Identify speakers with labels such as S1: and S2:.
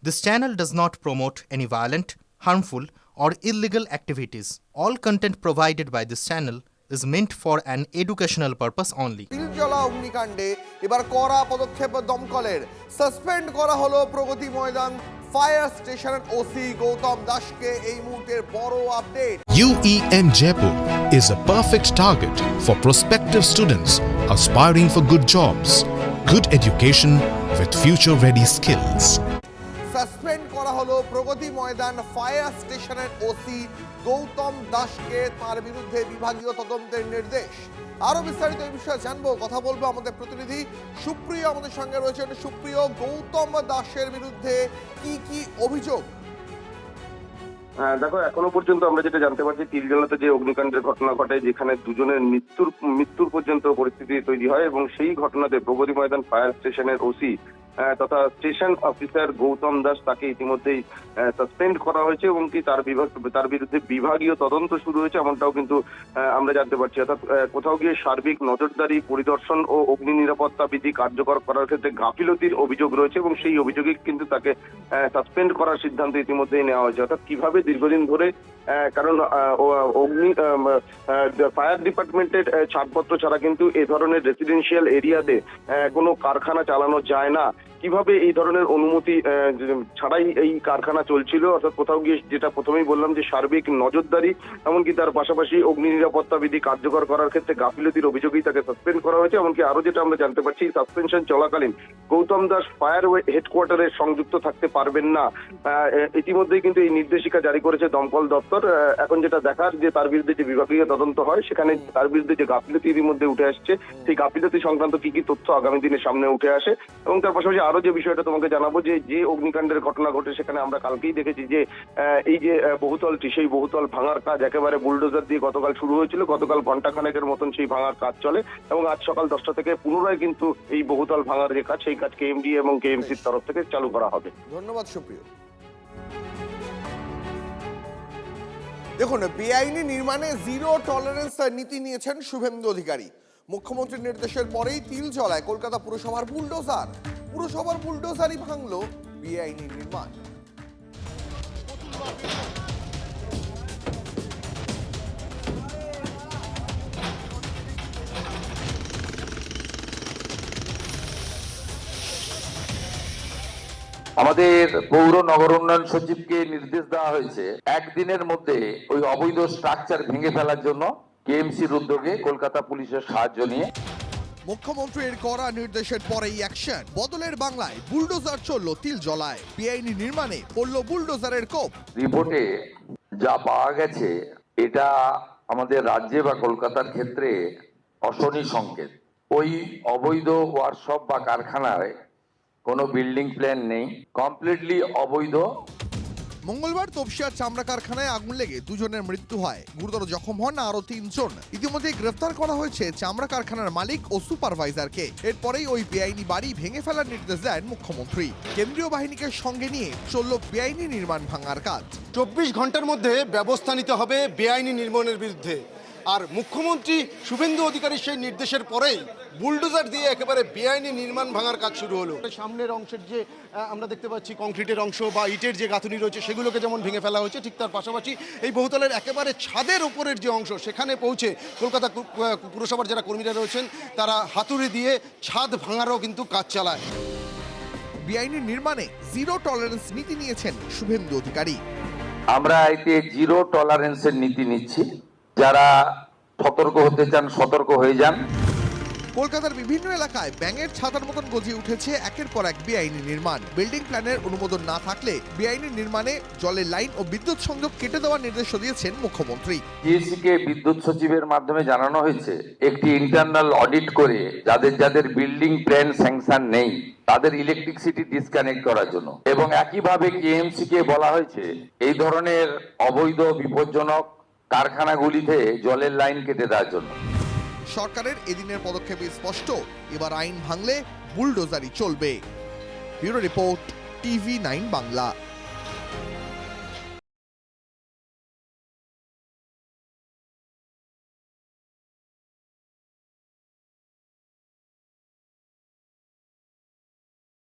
S1: This channel does not promote any violent, harmful, or illegal activities. All content provided by this channel is meant for an educational purpose only.
S2: Tiljala অগ্নিকাণ্ডে এবার কড়া পদক্ষেপ দমকলের। Suspend করা হলো প্রগতি ময়দান fire স্টেশনের OC Gautam দাসকে। এই মুহূর্তের বড় update.
S3: UEM Jaipur is a perfect target for prospective students aspiring for good jobs, good education with future-ready skills.
S2: Suspend করা হলো প্রগতি ময়দান ফায়ার স্টেশনের ওসি গৌতম দাসকে। তার বিরুদ্ধে বিভাগীয় তদন্তের নির্দেশ। আরো বিস্তারিত এই বিষয়ে জানবো, কথা বলবো আমাদের প্রতিনিধি সুপ্রিয় আমাদের সঙ্গে রয়েছেন। সুপ্রিয়, গৌতম দাসের বিরুদ্ধে কি অভিযোগ?
S4: দেখো, এখনো পর্যন্ত আমরা যেটা জানতে পারছি, তিলজলাতে যে অগ্নিকাণ্ডের ঘটনা ঘটে, যেখানে দুজনের মৃত্যুর পর্যন্ত পরিস্থিতি তৈরি হয়, এবং সেই ঘটনাতে প্রগতি ময়দান ফায়ার স্টেশনের ওসি তথা স্টেশন অফিসার গৌতম দাস, তাকে ইতিমধ্যেই সাসপেন্ড করা হয়েছে এবং কি তার বিরুদ্ধে বিভাগীয় তদন্ত শুরু হয়েছে, এমনটাও কিন্তু আমরা জানতে পারছি। অর্থাৎ কোথাও গিয়ে সার্বিক নজরদারি, পরিদর্শন ও অগ্নি নিরাপত্তা বিধি কার্যকর করার ক্ষেত্রে গাফিলতির অভিযোগ রয়েছে এবং সেই অভিযোগে কিন্তু তাকে সাসপেন্ড করার সিদ্ধান্ত ইতিমধ্যেই নেওয়া হয়েছে। অর্থাৎ কিভাবে দীর্ঘদিন ধরে, কারণ ফায়ার ডিপার্টমেন্টের ছাড়পত্র ছাড়া কিন্তু এ ধরনের রেসিডেন্সিয়াল এরিয়াতে কোনো কারখানা চালানো যায় না। কিভাবে এই ধরনের অনুমতি ছাড়াই এই কারখানা চলছিল? অর্থাৎ কোথাও গিয়ে, যেটা প্রথমেই বললাম, যে সার্বিক নজরদারি, এমনকি তার পাশাপাশি অগ্নি নিরাপত্তা বিধি কার্যকর করার ক্ষেত্রে গাফিলতির অভিযোগেই তাকে সাসপেন্ড করা হয়েছে। এমনকি আরো যেটা আমরা জানতে পারছি, সাসপেনশন চলাকালীন গৌতম দাস ফায়ার হেডকোয়ার্টারে সংযুক্ত থাকতে পারবেন না। ইতিমধ্যেই কিন্তু এই নির্দেশিকা জারি করেছে দমকল দপ্তর। এখন যেটা দেখার, যে তার বিরুদ্ধে যে বিভাগীয় তদন্ত হয়, সেখানে তার বিরুদ্ধে যে গাফিলতি ইতিমধ্যে উঠে আসছে, সেই গাফিলতি সংক্রান্ত কি তথ্য আগামী দিনের সামনে উঠে আসে। এবং তার পাশাপাশি আরো যে বিষয়টা তোমাকে জানাবো, যে অগ্নিকাণ্ডের ঘটনা ঘটে, সেখানে আমরা কালকেই দেখেছি যে এই যে বহুতলটি, সেই বহুতল ভাঙার কাজ একেবারে বুলডোজার দিয়ে গতকাল শুরু হয়েছিল। গতকাল ঘন্টাখানেকের মতন সেই ভাঙার কাজ চলে এবং আজ সকাল 10টা থেকে পুনরায় কিন্তু এই বহুতল ভাঙার যে কাজ, সেই কাজ কেএমডি এবং কেএমসির তরফ থেকে চালু করা হবে।
S2: ধন্যবাদ সুপ্রিয়। দেখুন, বেআইনি নির্মাণে জিরো টলারেন্স নীতি নিয়েছেন শুভেন্দু অধিকারী। মুখ্যমন্ত্রীর নির্দেশের পরেই তিলজলায় কলকাতা পুরসভার বুলডোজারই ভাঙলো বেআইনি নির্মাণ।
S5: আমাদের পৌর নগর উন্নয়ন সচিবকে নির্দেশ দেওয়া হয়েছে একদিনের মধ্যে ওই অবৈধ স্ট্রাকচার ভেঙে ফেলার জন্য কেএমসির উদ্যোগে কলকাতা পুলিশের সাহায্য নিয়ে।
S2: মুখ্যমন্ত্রীর কড়া নির্দেশের পরেই অ্যাকশন। বদলের বাংলায় বুলডোজার চলল তিলজলায়। বেআইনি নির্মাণে পড়ল বুলডোজারের কোপ।
S5: রিপোর্টে যা পাওয়া গেছে, এটা আমাদের রাজ্যে বা কলকাতার ক্ষেত্রে অশনি সংকেত। ওই অবৈধ ওয়ার্কশপ বা কারখানায় কোনো বিল্ডিং প্ল্যান নেই, কমপ্লিটলি অবৈধ।
S2: মঙ্গলবার তপসিয়ার চামড়া কারখানায় আগুন লেগে দুজনের মৃত্যু হয়, গুরুতর জখম হন আরো 3 জন। ইতিমধ্যে গ্রেফতার করা হয়েছে চামড়া কারখানার মালিক ও সুপারভাইজারকে। এরপরেই ওই বেআইনি বাড়ি ভেঙে ফেলার নির্দেশ দেন মুখ্যমন্ত্রী। কেন্দ্রীয় বাহিনীকে সঙ্গে নিয়ে চলল বেআইনি নির্মাণ ভাঙার কাজ।
S6: 24 ঘন্টার মধ্যে ব্যবস্থা নিতে হবে বেআইনি নির্মাণের বিরুদ্ধে। আর মুখ্যমন্ত্রী শুভেন্দু অধিকারীর সেই নির্দেশের পরেই বুলডোজার দিয়ে একেবারে বেআইনি নির্মাণ ভাঙার কাজ শুরু হলো। সামনের অংশের যে আমরা দেখতে পাচ্ছি কংক্রিটের অংশ বা ইটের যে গাঁথুনি রয়েছে, সেগুলোকে যেমন ভেঙে ফেলা হয়েছে, ঠিক তার পাশাপাশি এই বহুতলের একেবারে ছাদের উপরের যে অংশ, সেখানে পৌঁছে কলকাতা পুরসভার যারা কর্মীরা রয়েছেন, তারা হাতুড়ি দিয়ে ছাদ ভাঙারও কিন্তু কাজ চালায়।
S2: বেআইনি নির্মাণে জিরো টলারেন্স নীতি নিয়েছেন শুভেন্দু অধিকারী।
S5: আমরা এতে জিরো টলারেন্সের নীতি নিচ্ছি। যারা সতর্ক হতে চান, সতর্ক হয়ে যান।
S2: কলকাতার বিভিন্ন এলাকায় ব্যাঙের ছাতার মতন গজিয়ে উঠেছে একের পর এক বেআইনি নির্মাণ। বিল্ডিং প্ল্যানের অনুমোদন না থাকলে বেআইনি নির্মাণে জলের লাইন ও বিদ্যুৎ সংযোগ কেটে দেওয়ার নির্দেশ দিয়েছেন মুখ্যমন্ত্রী।
S5: জিএসসিকে বিদ্যুৎ সচিবের মাধ্যমে জানানো হয়েছে একটি ইন্টারনাল অডিট করে যাদের বিল্ডিং প্ল্যান স্যাংশন নেই, তাদের ইলেকট্রিসিটি ডিসকানেক্ট করার জন্য। এবং একইভাবে কেএমসিকে বলা হয়েছে এই ধরনের অবৈধ বিপজ্জনক কারখানাগুলিতে জলের লাইন কেটে দেওয়ার জন্য।
S2: সরকারের এদিনের পদক্ষেপে স্পষ্ট, এবার আইন ভাঙলে বুলডোজারই চলবে। Bureau report, TV9 Bangla.